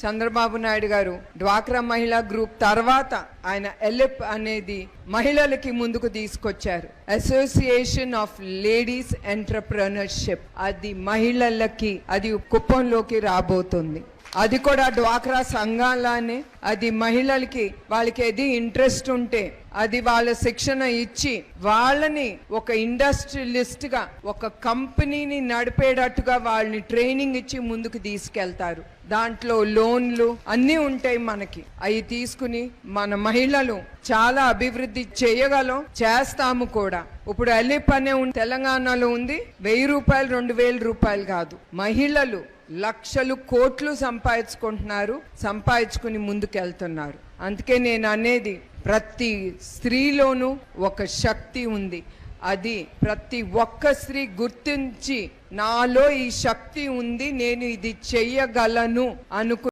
చంద్రబాబు నాయుడు గారు డ్వాక్రా మహిళా గ్రూప్ తర్వాత ఆయన ఎలిప్ అనేది మహిళలకి ముందుకు తీసుకొచ్చారు. అసోసియేషన్ ఆఫ్ లేడీస్ ఎంటర్‌ప్రెన్యూర్‌షిప్, అది మహిళలకి అది కుప్పంలోకి రాబోతుంది. అది కూడా డ్వాక్రా సంఘాలనే, అది మహిళలకి వాళ్ళకి ఏది ఇంట్రెస్ట్ ఉంటే అది వాళ్ళ శిక్షణ ఇచ్చి వాళ్ళని ఒక ఇండస్ట్రియలిస్ట్ గా ఒక కంపెనీని నడిపేటట్టుగా వాళ్ళని ట్రైనింగ్ ఇచ్చి ముందుకు తీసుకెళ్తారు. దాంట్లో లోన్లు అన్నీ ఉంటాయి మనకి. అవి తీసుకుని మన మహిళలు చాలా అభివృద్ధి చేయగలం, చేస్తాము కూడా. ఇప్పుడు ఎలిప్ అనే తెలంగాణలో ఉంది. 1000 రూపాయలు 2000 రూపాయలు కాదు, మహిళలు లక్షలు కోట్లు సంపాదించుకుంటున్నారు, సంపాదించుకుని ముందుకెళ్తున్నారు. అందుకే నేను అనేది ప్రతి స్త్రీలోనూ ఒక శక్తి ఉంది. అది ప్రతి ఒక్క స్త్రీ గుర్తించి నాలో ఈ శక్తి ఉంది, నేను ఇది చెయ్యగలను అనుకు